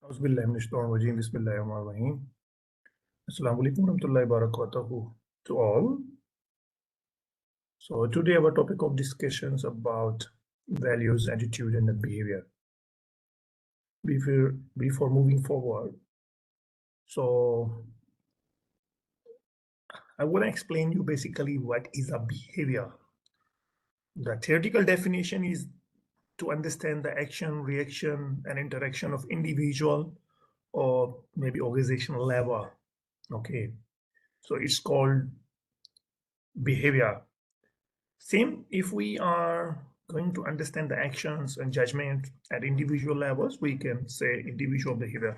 Auzubillahiminash-shaytanir-rajim. Bismillahirrahmanirrahim. Assalamu alaikum warahmatullahi wabarakatuh to all. So today our topic of discussions about values, attitude, and behavior. Before moving forward, so I want to explain you basically what is a behavior. The theoretical definition is to understand the action, reaction, and interaction of individual or maybe organizational level. Okay, so it's called behavior. Same if we are going to understand the actions and judgment at individual levels, we can say individual behavior.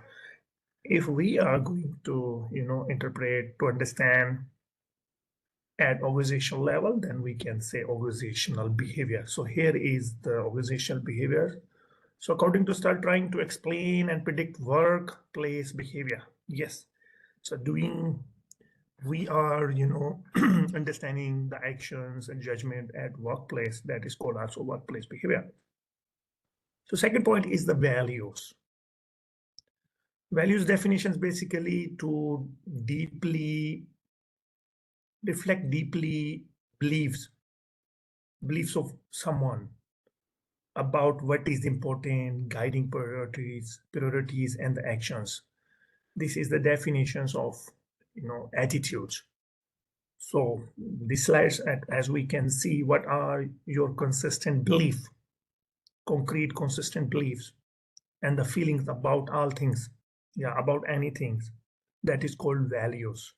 If we are going to, interpret to understand at organizational level, then we can say organizational behavior. So here is the organizational behavior. So according to start trying to explain and predict workplace behavior. Yes. So we are, understanding the actions and judgment at workplace. That is called also workplace behavior. So second point is the values. Values definitions basically to reflect deeply beliefs of someone about what is important, guiding priorities, and the actions. This is the definitions of, attitudes. So these slides, as we can see, what are your consistent beliefs, concrete consistent beliefs, and the feelings about all things, about anything. That is called values.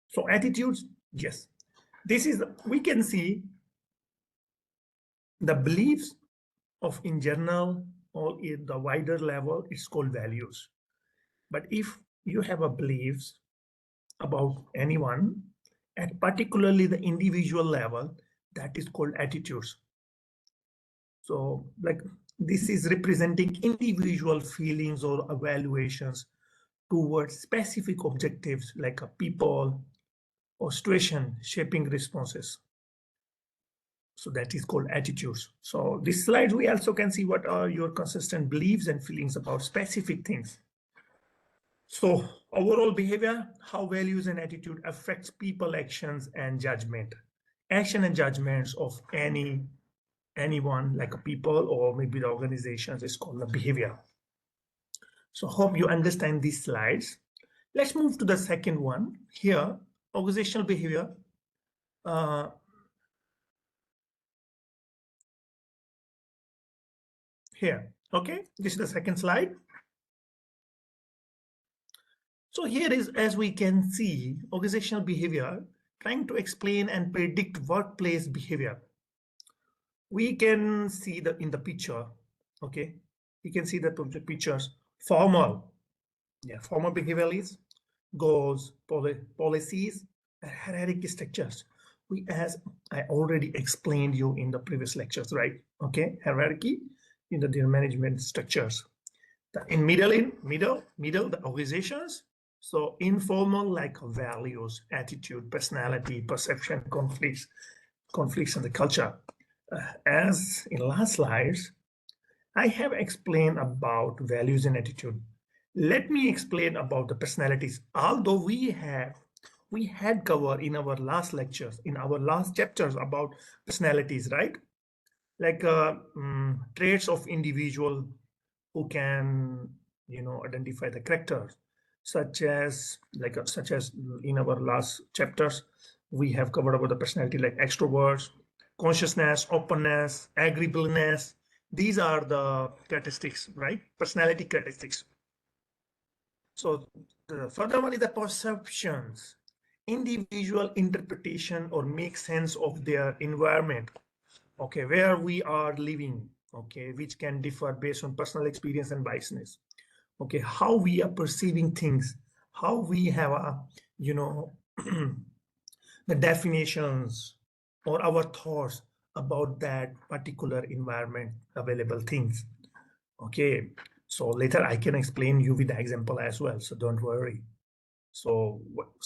So attitudes, yes. This is, we can see the beliefs of in general or in the wider level, it's called values. But if you have a beliefs about anyone at particularly the individual level, that is called attitudes. So like this is representing individual feelings or evaluations towards specific objectives like a people or situation shaping responses. So that is called attitudes. So this slide, we also can see what are your consistent beliefs and feelings about specific things. So overall behavior, how values and attitude affects people, actions, and judgment. Action and judgments of anyone, like a people or maybe the organizations, is called the behavior. So hope you understand these slides. Let's move to the second one. Here, organizational behavior. Here, okay, this is the second slide. So here is, as we can see, organizational behavior trying to explain and predict workplace behavior. We can see that in the picture, okay? You can see that the pictures, formal behavior is goals, policies, and hierarchy structures. As I already explained you in the previous lectures, right? Okay, hierarchy in the management structures. In middle, the organizations. So informal, like values, attitude, personality, perception, conflicts in the culture. As in last slides, I have explained about values and attitude. Let me explain about the personalities. Although we had covered in our last lectures, in our last chapters about personalities, right? Like traits of individual who can, identify the characters, such as in our last chapters, we have covered about the personality like extroverts, consciousness, openness, agreeableness. These are the characteristics, right? Personality characteristics. So the further one is the perceptions, individual interpretation or make sense of their environment, okay, where we are living, okay, which can differ based on personal experience and biasness. Okay, how we are perceiving things, how we have a, the definitions or our thoughts about that particular environment, available things. Okay, so later I can explain you with the example as well, so don't worry. So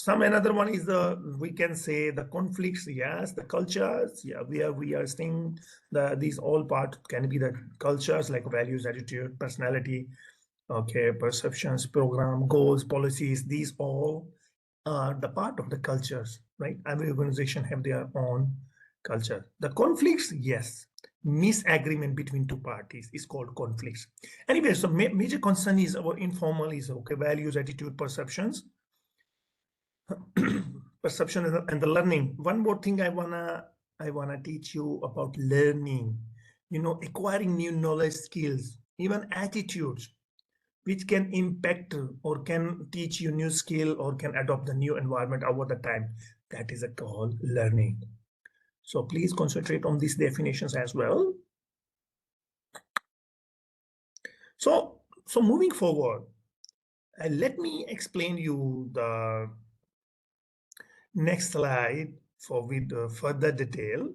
another one is we can say the conflicts, yes, the cultures, where we are seeing these all part can be the cultures like values, attitude, personality, Okay, perceptions, program, goals, policies, these all are the part of the cultures, right? Every organization have their own culture. The conflicts, yes. Misagreement between two parties is called conflicts. Anyway, so major concern is our informal is okay, values, attitude, perceptions. Perception and the learning. One more thing I wanna teach you about learning. Acquiring new knowledge, skills, even attitudes, which can impact or can teach you new skill or can adopt the new environment over the time. That is a called learning. So please concentrate on these definitions as well. So moving forward, let me explain you the next slide for with further detail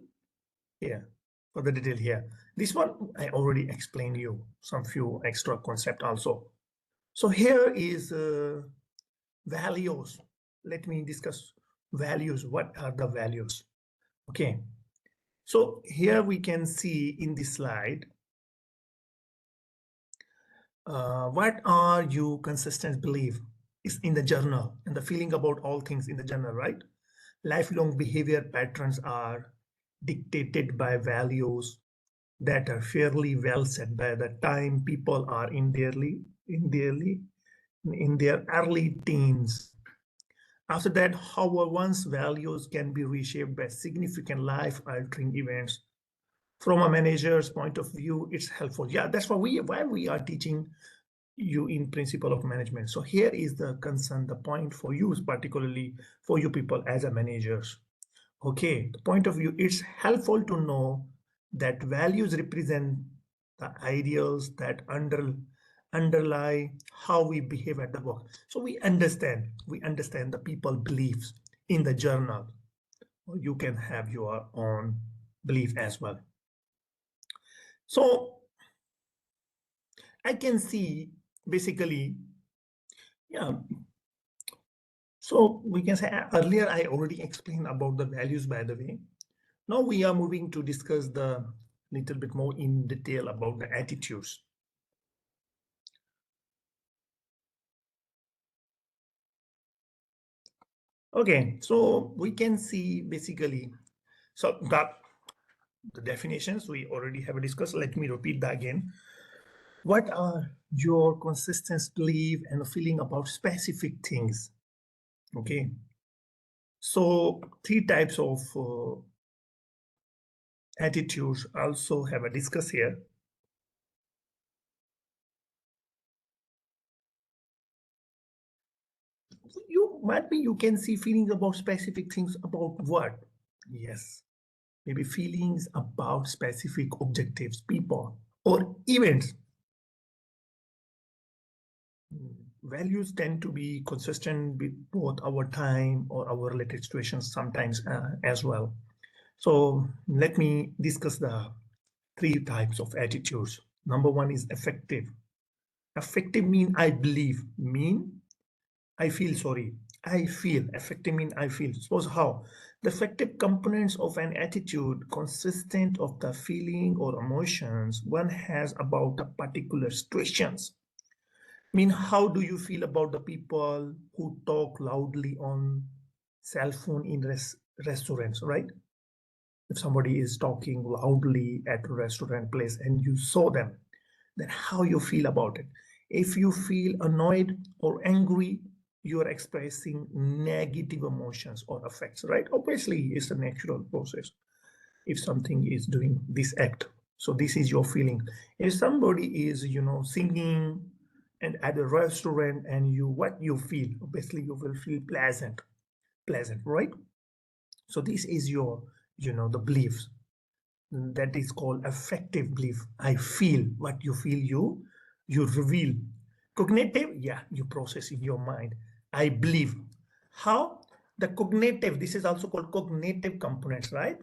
here. Further detail here. This one I already explained you some few extra concept also. So here is values. Let me discuss values. What are the values? Okay. So here we can see in this slide, what are you consistent belief is in the journal and the feeling about all things in the journal, right? Lifelong behavior patterns are dictated by values that are fairly well set by the time people are in their early teens. After that, however, one's values can be reshaped by significant life-altering events. From a manager's point of view, it's helpful. Yeah, that's why we are teaching you in principle of management. So here is the concern, the point for you, particularly for you people as a managers. Okay, the point of view, it's helpful to know that values represent the ideals that underlie how we behave at the work. So we understand the people beliefs in the journal. You can have your own belief as well. So I can see basically, yeah. So we can say earlier I already explained about the values, by the way. Now we are moving to discuss the little bit more in detail about the attitudes. Okay, so we can see basically, so the definitions we already have discussed. Let me repeat that again. What are your consistent belief and feeling about specific things? Okay, so three types of attitudes also have a discuss here. You can see feelings about specific things about what? Yes, maybe feelings about specific objectives, people, or events. Values tend to be consistent with both our time or our related situations sometimes as well. So let me discuss the three types of attitudes. Number one is affective. Affective mean I believe, mean I feel, sorry. I feel. Affective mean I feel. Suppose how? The affective components of an attitude consistent of the feeling or emotions one has about a particular situations. Mean how do you feel about the people who talk loudly on cell phone in restaurants, right? If somebody is talking loudly at a restaurant place and you saw them, then how you feel about it? If you feel annoyed or angry, you are expressing negative emotions or affects, right? Obviously, it's a natural process. If something is doing this act, so this is your feeling. If somebody is, singing and at a restaurant and what you feel, obviously you will feel pleasant, right? So this is your, the beliefs. That is called affective belief. I feel. What you feel, you reveal. Cognitive, yeah, you process in your mind. I believe. How? The cognitive, this is also called cognitive components, right?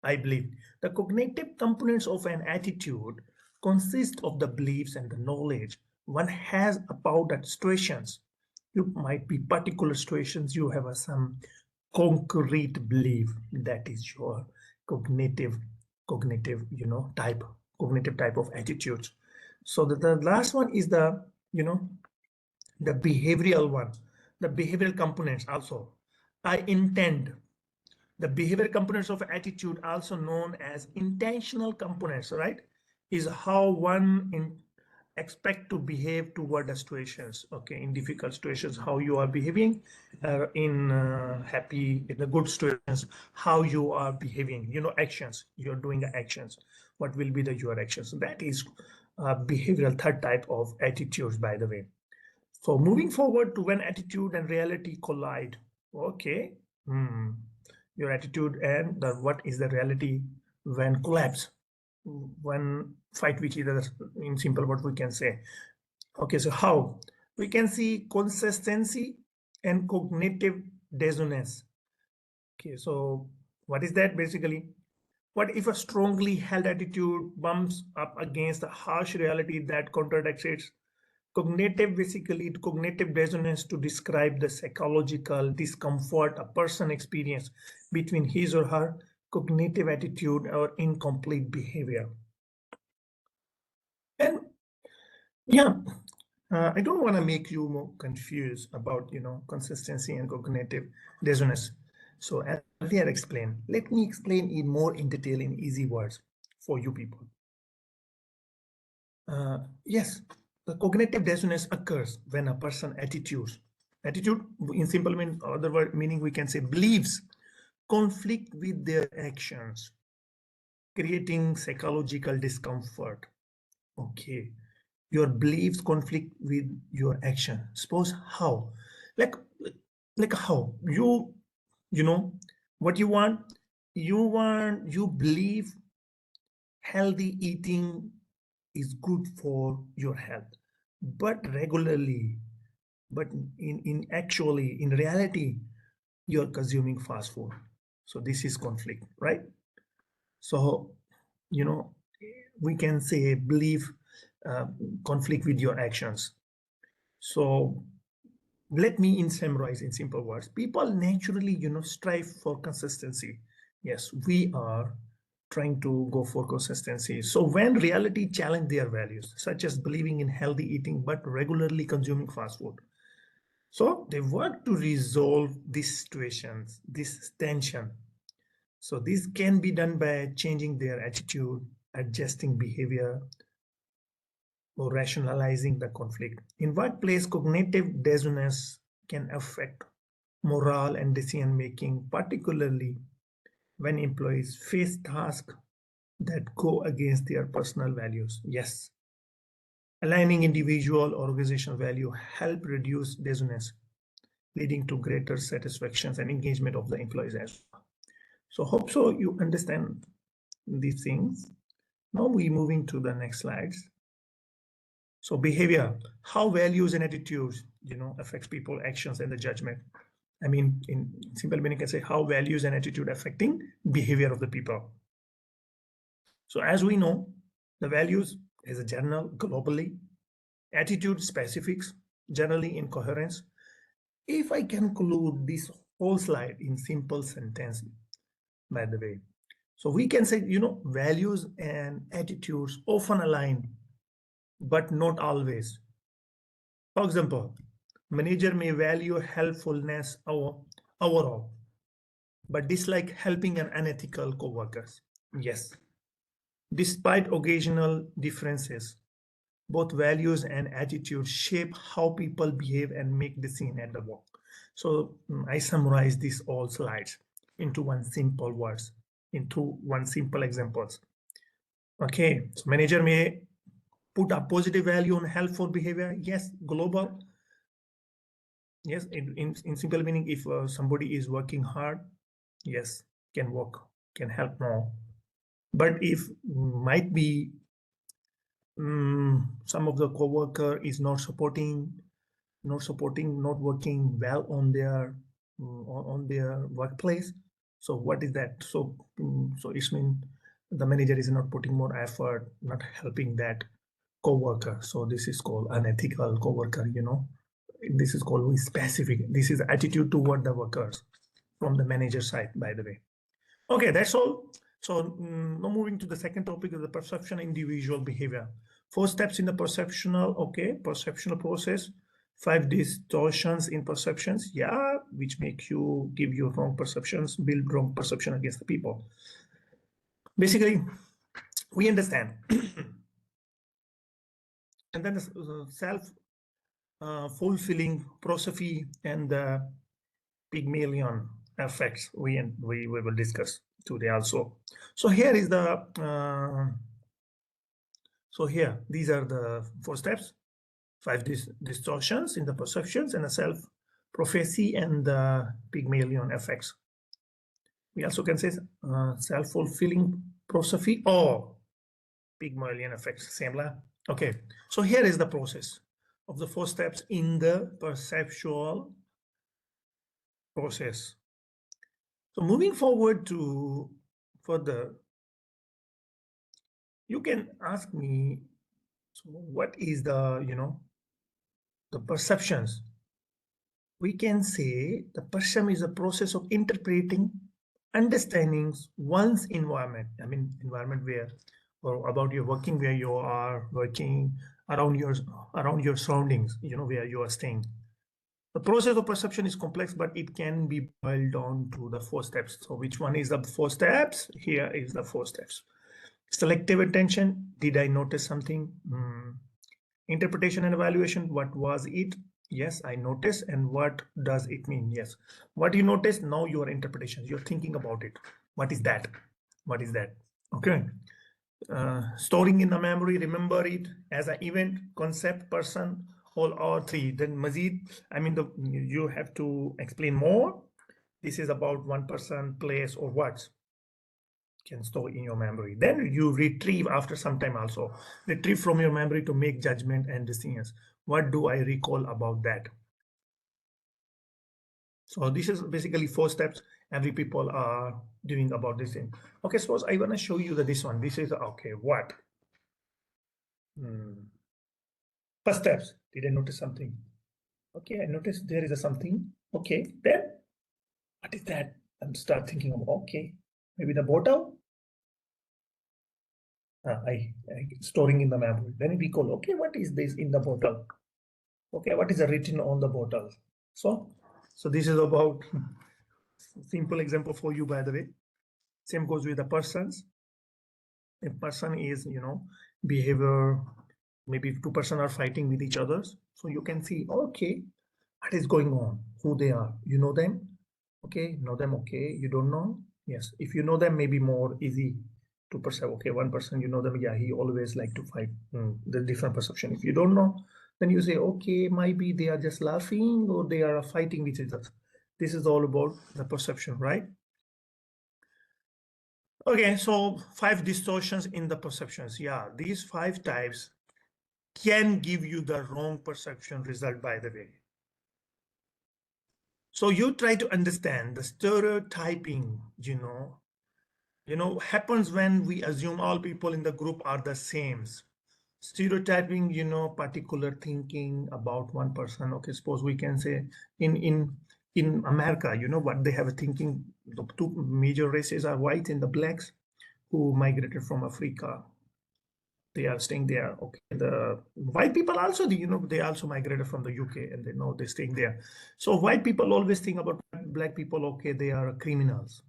I believe. The cognitive components of an attitude consist of the beliefs and the knowledge one has about that situations. You might be particular situations, you have some concrete belief. That is your cognitive, cognitive, type, cognitive type of attitudes. So the last one is the you know, the behavioral one, the behavioral components also. I intend. The behavioral components of attitude, also known as intentional components, right, is how one expect to behave toward the situations. Okay, in difficult situations, how you are behaving, in in the good situations, how you are behaving. Actions. You're doing the actions. What will be the your actions? That is behavioral third type of attitudes, by the way. So moving forward to when attitude and reality collide. Okay. Hmm. Your attitude and what is the reality when collapse, when fight with each other, in simple what we can say. Okay, so how? We can see consistency and cognitive dissonance. Okay, so what is that basically? What if a strongly held attitude bumps up against a harsh reality that contradicts it? Cognitive dissonance to describe the psychological discomfort a person experiences between his or her cognitive attitude or incomplete behavior. And yeah, I don't want to make you more confused about consistency and cognitive dissonance. So as earlier explained, let me explain in more in detail in easy words for you people. Yes, the cognitive dissonance occurs when a person attitude in simple other word meaning we can say believes conflict with their actions, creating psychological discomfort. Okay, your beliefs conflict with your action. Suppose how, like like how you know what you want. You believe healthy eating is good for your health, but regularly, but in actually in reality you're consuming fast food. So this is conflict, right? So you know we can say believe uh, conflict with your actions. So let me in summarize in simple words. People naturally strive for consistency. Yes, we are trying to go for consistency. So when reality challenge their values, such as believing in healthy eating but regularly consuming fast food, so they work to resolve these situations, this tension. So this can be done by changing their attitude, adjusting behavior, or rationalizing the conflict. In workplace, cognitive dissonance can affect morale and decision making, particularly when employees face tasks that go against their personal values. Yes, aligning individual or organizational value help reduce dissonance, leading to greater satisfaction and engagement of the employees as well. So hope so you understand these things. Now we moving to the next slides. So behavior, how values and attitudes, affects people, actions, and the judgment. I mean, in simple meaning, can say how values and attitude affecting behavior of the people. So as we know, the values is a general globally, attitude specifics, generally in coherence. If I conclude this whole slide in simple sentence, by the way, so we can say, values and attitudes often align, but not always. For example, manager may value helpfulness overall, but dislike helping an unethical co-workers. Yes, despite occasional differences, both values and attitudes shape how people behave and make decisions at the work. So I summarize these all slides into one simple words, into one simple examples. Okay, so manager may put a positive value on helpful behavior. Yes, global. Yes, in simple meaning, if somebody is working hard, yes, can help more. But if might be some of the coworker is not working well on their workplace. So what is that? So so it's mean the manager is not putting more effort, not helping that coworker. So this is called unethical coworker. This is called specific. This is attitude toward the workers from the manager side, by the way. Okay, that's all. So now moving to the second topic of the perception individual behavior. 4 steps in the perceptual, okay, perceptual process. 5 distortions in perceptions, yeah, which make you give you wrong perceptions, build wrong perception against the people. Basically, we understand. And then the self-fulfilling prosophy and the Pygmalion effects we will discuss today also. So here is the these are the 4 steps, 5 distortions in the perceptions and the self-prophecy and the Pygmalion effects. We also can say self-fulfilling prosophy or Pygmalion effects, same la. Okay, so here is the process of the 4 steps in the perceptual process. So moving forward to further, you can ask me, so what is the, the perceptions? We can say the perception is a process of interpreting, understanding one's environment. I mean, environment where, or about your working, where you are working, around your surroundings, where you are staying. The process of perception is complex, but it can be boiled down to the 4 steps. So which one is the 4 steps? Here is the 4 steps. Selective attention. Did I notice something? Interpretation and evaluation. What was it? Yes, I noticed. And what does it mean? Yes. What you notice, now your interpretation. You're thinking about it. What is that? What is that? Okay. Storing in the memory, remember it as an event, concept, person, all or 3. Then Mazid, I mean, you have to explain more. This is about one person, place, or words can store in your memory. Then you retrieve after some time also. Retrieve from your memory to make judgment and decisions. What do I recall about that? So this is basically 4 steps every people are doing about this thing. Okay, suppose I want to show you this one. This is, okay, what? First steps. Did I notice something? Okay, I noticed there is a something. Okay, then what is that? I'm start thinking of, okay, maybe the bottle. I storing in the memory. Then we call, okay, what is this in the bottle? Okay, what is written on the bottle? So this is about simple example for you, by the way. Same goes with the persons. A person is, behavior, maybe 2 person are fighting with each other. So you can see, okay, what is going on, who they are, you know them. Okay, know them. Okay, you don't know. Yes, if you know them, maybe more easy to perceive. Okay, one person, you know them, yeah, he always like to fight. The different perception. If you don't know, then you say, okay, maybe they are just laughing or they are fighting with each other. This is all about the perception, right? Okay, so 5 distortions in the perceptions. Yeah, these 5 types can give you the wrong perception result, by the way. So you try to understand the stereotyping, happens when we assume all people in the group are the same. Stereotyping, particular thinking about one person. Okay, suppose we can say in America, what they have a thinking, the 2 major races are white and the blacks who migrated from Africa. They are staying there. Okay, the white people also, they also migrated from the UK and they're staying there. So white people always think about black people. Okay, they are criminals.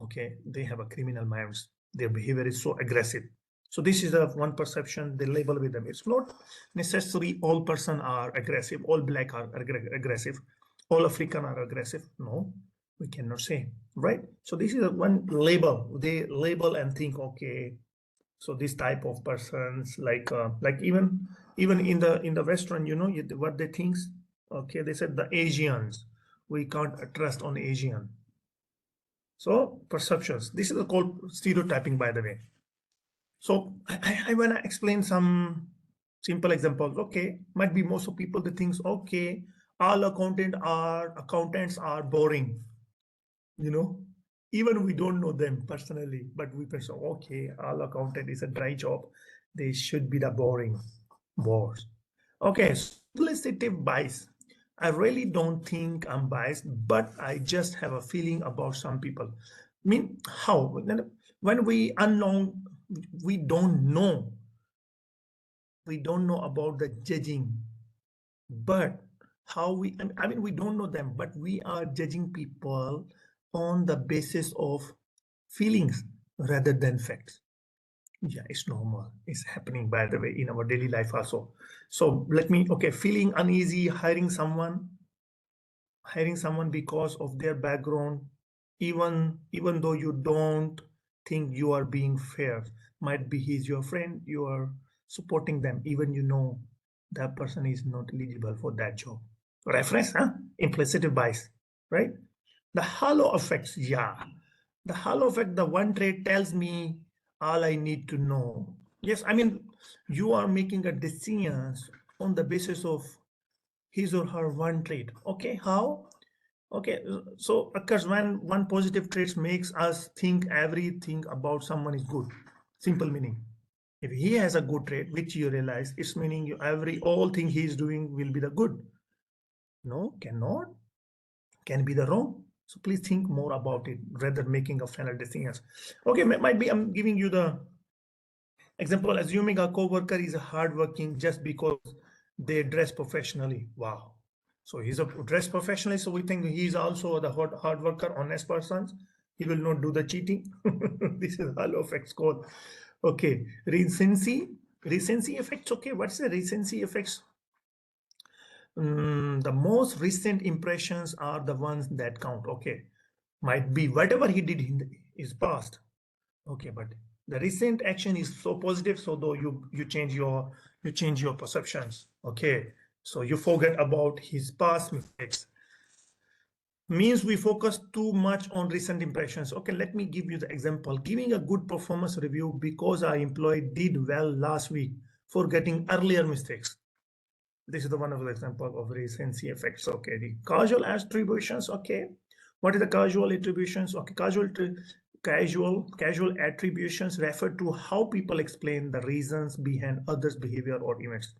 Okay, they have a criminal minds. Their behavior is so aggressive. So this is a one perception they label with them. It's not necessary all person are aggressive, all black are aggressive, all African are aggressive. No, we cannot say, right? So this is a one label. They label and think, okay, so this type of persons, like even in the restaurant, what they think. Okay, they said the Asians, we can't trust on Asian. So perceptions, this is called stereotyping, by the way. So I want to explain some simple examples. Okay, might be most of people that thinks, okay, all accountants are boring, even we don't know them personally, but we person, okay, all accountant is a dry job, they should be the boring bores. Okay, speculative bias. I really don't think I'm biased, but I just have a feeling about some people. I mean, how? When we unknown, we don't know we don't know about the judging, but how I mean, we don't know them, but we are judging people on the basis of feelings rather than facts. Yeah, it's normal. It's happening, by the way, in our daily life also. So let me, okay, feeling uneasy hiring someone because of their background, even though you don't think you are being fair. Might be he's your friend, you are supporting them, even you know that person is not eligible for that job. Reference, huh? Implicit bias, right? The halo effects, yeah. The halo effect, the one trait tells me all I need to know. Yes, I mean, you are making a decision on the basis of his or her one trait. Okay, how? Okay, so occurs when one positive trait makes us think everything about someone is good. Simple meaning. If he has a good trait, which you realize, it's meaning you all thing he is doing will be the good. No, cannot, can be the wrong. So please think more about it rather than making a final decision. Okay, might be I'm giving you the example, assuming a coworker is hardworking just because they dress professionally. Wow. So he's a dress professionally, so we think he's also the hard worker, honest person. He will not do the cheating. This is halo effects called. Okay, recency effects. Okay, what's the recency effects? The most recent impressions are the ones that count. Okay, might be whatever he did in his past. Okay, but the recent action is so positive, so though you change your perceptions. Okay, so you forget about his past mistakes. Means we focus too much on recent impressions. Okay, let me give you the example. Giving a good performance review because our employee did well last week, forgetting earlier mistakes. This is the one of the example of recency effects. Okay, the causal attributions. Okay, what is the causal attributions? Okay, casual attributions refer to how people explain the reasons behind others' behavior or events.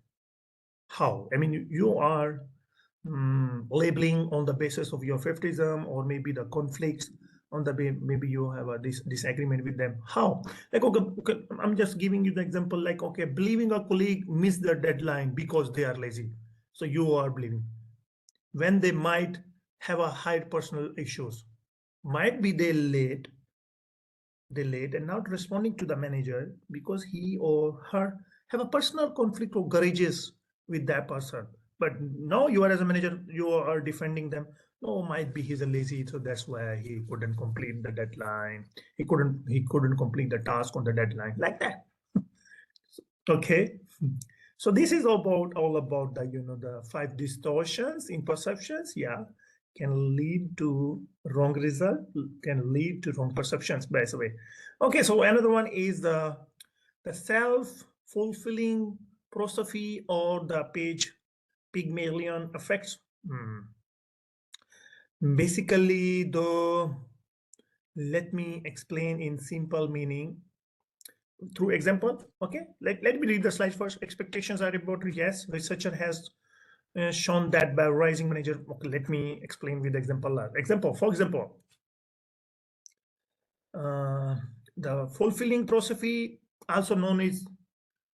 How? I mean, you are labeling on the basis of your favoritism or maybe the conflicts on the maybe you have a disagreement with them. How? Like, okay, I'm just giving you the example, like, okay, believing a colleague missed the deadline because they are lazy. So you are believing when they might have a high personal issues. Might be they late and not responding to the manager because he or her have a personal conflict or grudges with that person. But now you are as a manager, you are defending them. No, might be he's a lazy, so that's why he couldn't complete the deadline. He couldn't complete the task on the deadline like that. Okay. So this is all about the the 5 distortions in perceptions. Yeah, can lead to wrong result, can lead to wrong perceptions, by the way. Okay, so another one is the self-fulfilling prosophy or the Pygmalion effects. Basically, though, let me explain in simple meaning through example. Okay, let me read the slides first. Expectations are important. Yes, researcher has shown that by rising manager. Okay, let me explain with example. For example, the fulfilling prosophy, also known as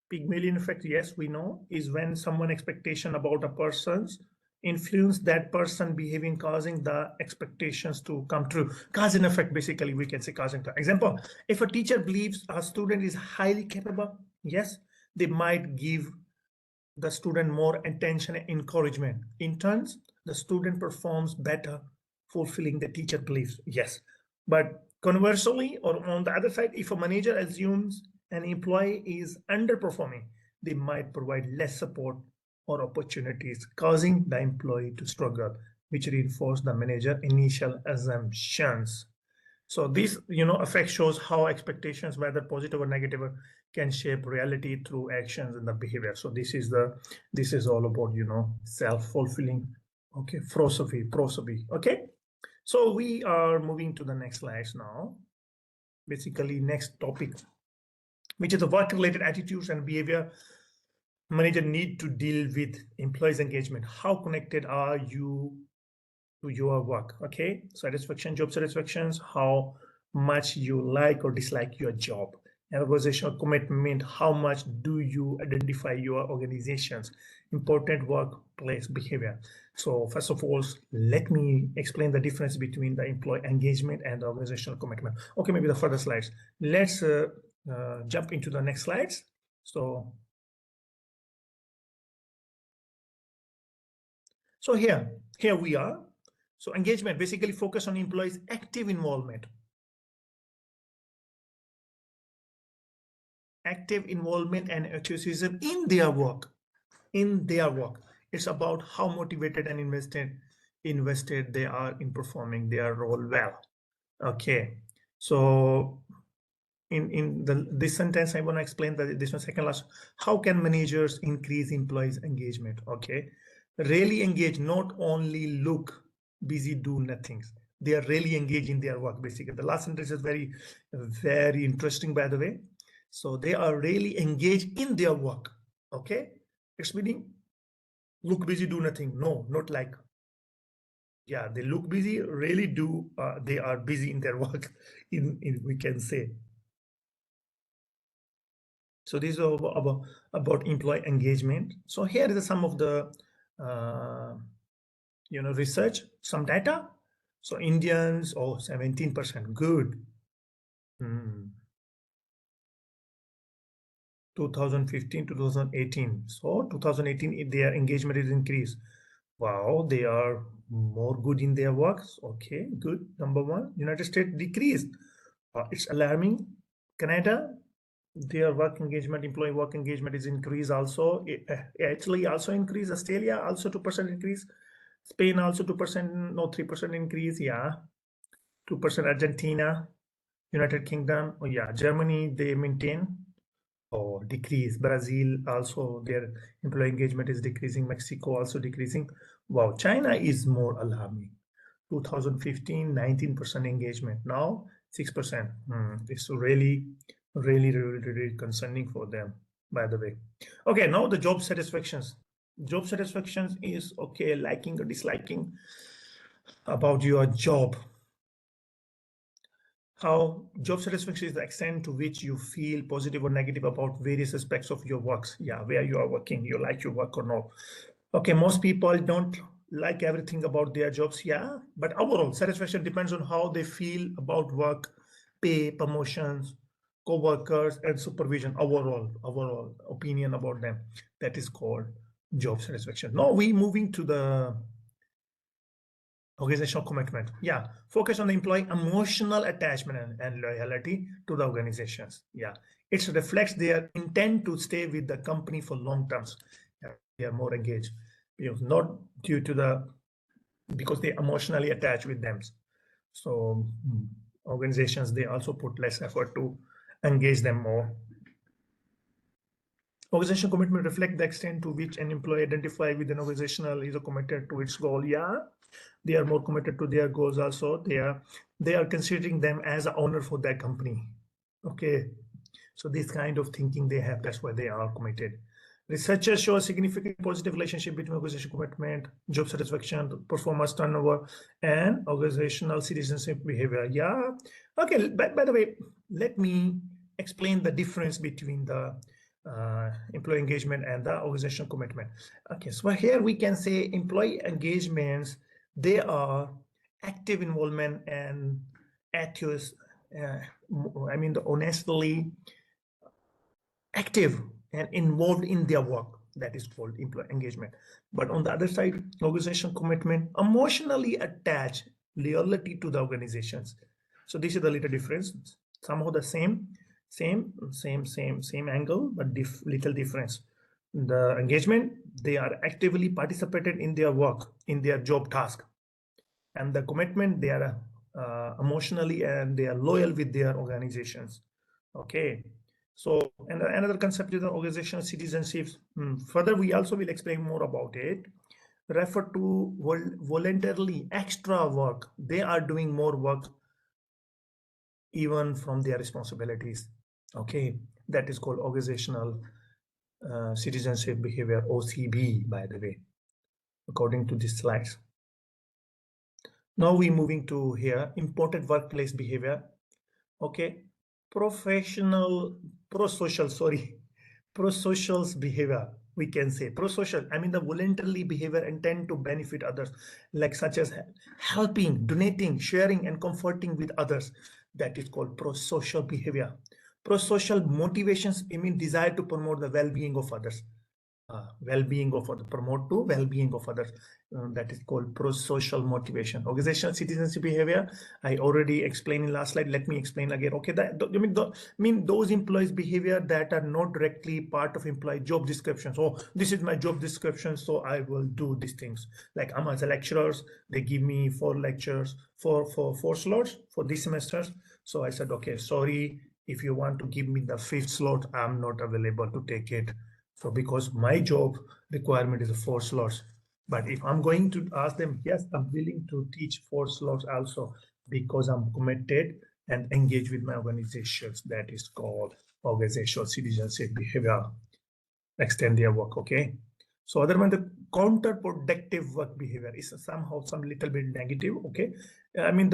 Pygmalion effect, yes, we know, is when someone expectation about a person's influence that person behaving, causing the expectations to come true. Cause and effect, basically, we can say cause and effect. Example, if a teacher believes a student is highly capable, yes, they might give the student more attention and encouragement. In turns, the student performs better, fulfilling the teacher beliefs. Yes. But conversely, or on the other side, if a manager assumes an employee is underperforming, they might provide less support or opportunities, causing the employee to struggle, which reinforce the manager initial assumptions. So this, effect shows how expectations, whether positive or negative, can shape reality through actions and the behavior. So this is all about, self-fulfilling. Okay, prosophy. Okay. So we are moving to the next slides now. Basically, next topic, which is the work-related attitudes and behavior manager need to deal with employees' engagement. How connected are you to your work? Okay, satisfaction, job satisfactions, how much you like or dislike your job, and organizational commitment. How much do you identify your organization's important workplace behavior? So first of all, let me explain the difference between the employee engagement and the organizational commitment. Okay, maybe the further slides. Let's jump into the next slides. So here we are. So engagement basically focus on employees' active involvement. Active involvement and enthusiasm in their work. It's about how motivated and invested they are in performing their role well. Okay, so in this sentence I want to explain that this one second last. How can managers increase employees engagement? Okay, really engage, not only look busy, do nothing. They are really engaged in their work. Basically the last sentence is very interesting, by the way. So they are really engaged in their work. Okay, it's meaning look busy, do nothing. No, not like, yeah, they look busy, really do, they are busy in their work, in we can say. So this is about employee engagement. So here is some of the research, some data. So Indians, 17%, good. 2015 2018. So 2018 their engagement is increased. Wow, they are more good in their works. Okay, good. Number one. United States decreased. It's alarming. Canada, their work engagement, employee work engagement is increased also. Italy also increased. Australia also 2% increase. Spain also 2%, no 3% increase. Yeah, 2%. Argentina, United Kingdom. Oh yeah, Germany they maintain or decrease. Brazil also their employee engagement is decreasing. Mexico also decreasing. Wow, China is more alarming. 2015 19% engagement, now 6%. It's really concerning for them, by the way. Okay, now the job satisfactions. Job satisfactions is okay, liking or disliking about your job. How job satisfaction is the extent to which you feel positive or negative about various aspects of your works. Yeah, where you are working, you like your work or not. Okay, most people don't like everything about their jobs. Yeah, but overall satisfaction depends on how they feel about work, pay, promotions, co-workers, and supervision. Overall opinion about them. That is called job satisfaction. Now we moving to the organizational commitment. Yeah, focus on the employee emotional attachment and loyalty to the organizations. Yeah, it reflects their intent to stay with the company for long terms. Yeah, they are more engaged, not due to because they emotionally attach with them. So organizations, they also put less effort to engage them more. Organizational commitment reflect the extent to which an employee identify with an organizational is committed to its goal. Yeah, they are more committed to their goals also. They are considering them as an owner for their company. Okay, so this kind of thinking they have, that's why they are committed. Researchers show a significant positive relationship between organizational commitment, job satisfaction, performance turnover, and organizational citizenship behavior. Yeah, okay, by the way, let me explain the difference between the employee engagement and the organizational commitment. Okay, so here we can say employee engagements, they are active involvement and active, the honestly active and involved in their work. That is called employee engagement. But on the other side, organizational commitment, emotionally attached, loyalty to the organizations. So this is the little difference. Somehow the same angle, but little difference. The engagement, they are actively participated in their work, in their job task, and the commitment, they are emotionally and they are loyal with their organizations. Okay, so and another concept is the organizational citizenship. Further, we also will explain more about it. Refer to voluntarily extra work. They are doing more work even from their responsibilities. Okay, that is called organizational citizenship behavior, OCB, by the way, according to these slides. Now we're moving to here, important workplace behavior. Okay, Prosocial's behavior, we can say. Prosocial, I mean the voluntarily behavior intend to benefit others, like such as helping, donating, sharing, and comforting with others. That is called prosocial behavior. Prosocial motivations, I mean desire to promote the well-being of others. Well-being of others, promote to well-being of others. That is called pro-social motivation. Organizational citizenship behavior, I already explained in last slide. Let me explain again. Okay, I mean those employees' behavior that are not directly part of employee job description. So this is my job description, so I will do these things. Like I'm as a lecturers, they give me 4 lectures for 4 slots for this semester. So I said, okay, sorry, if you want to give me the 5th slot, I'm not available to take it. So because my job requirement is 4 slots, but if I'm going to ask them, yes, I'm willing to teach 4 slots also because I'm committed and engaged with my organizations. That is called organizational citizenship behavior. Extend their work, okay? So otherwise, the counterproductive work behavior is somehow some little bit negative, okay? I mean,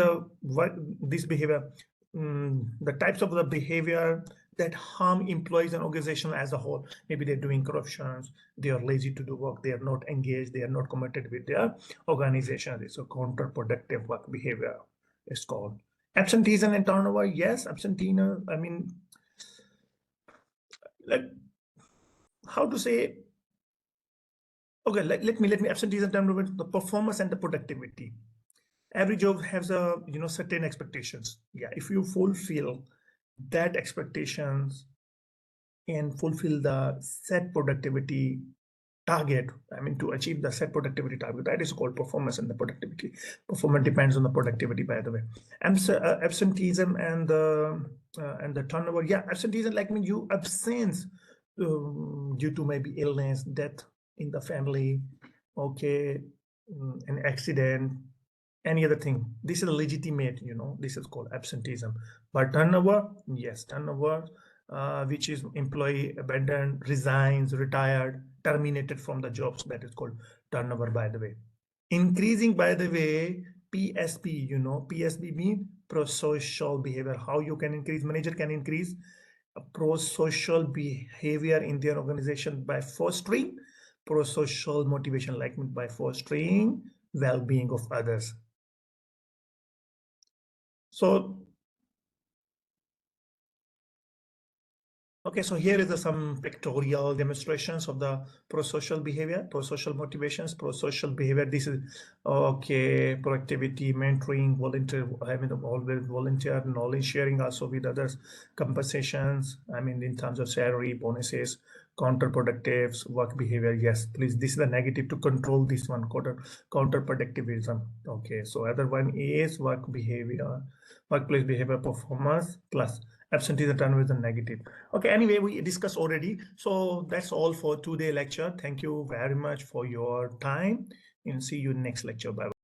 this behavior, the types of the behavior that harm employees and organization as a whole. Maybe they're doing corruptions, they are lazy to do work, they are not engaged, they are not committed with their organization. It's a counterproductive work behavior, it's called. Absenteeism and turnover, yes, absenteeism, I mean, like, how to say, okay, let me absenteeism turnover, the performance and the productivity. Every job has a certain expectations. Yeah, if you fulfill that expectations and fulfill the set productivity target, I mean to achieve the set productivity target, that is called performance and the productivity. Performance depends on the productivity, by the way. And so, absenteeism and the turnover, yeah, absenteeism like mean you absence due to maybe illness, death in the family, okay, an accident, any other thing. This is legitimate, this is called absenteeism. But turnover, yes, turnover, which is employee abandoned, resigns, retired, terminated from the jobs, that is called turnover, by the way. Increasing, by the way, PSB, PSB means pro-social behavior. How you can increase, manager can increase a pro-social behavior in their organization by fostering pro-social motivation, like by fostering well-being of others. So, okay, so here is some pictorial demonstrations of the pro-social behavior, pro-social motivations, pro-social behavior. This is, okay, productivity, mentoring, volunteer, I mean, always volunteer, knowledge sharing also with others, compensations, I mean, in terms of salary, bonuses, counterproductive work behavior. Yes, please, this is the negative to control this one, counterproductivism. Okay, so other one is work behavior, workplace behavior performance plus absenteeism turnover is a negative. Okay, anyway, we discussed already. So that's all for today lecture. Thank you very much for your time and see you next lecture. Bye.